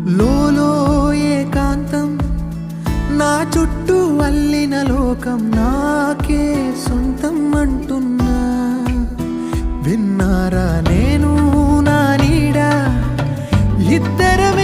లోలో ఏకాంతం నా చుట్టూ అల్లిన లోకం నాకే సొంతం అంటున్నా. విన్నారా నేను నా నీడ ఇద్దరమే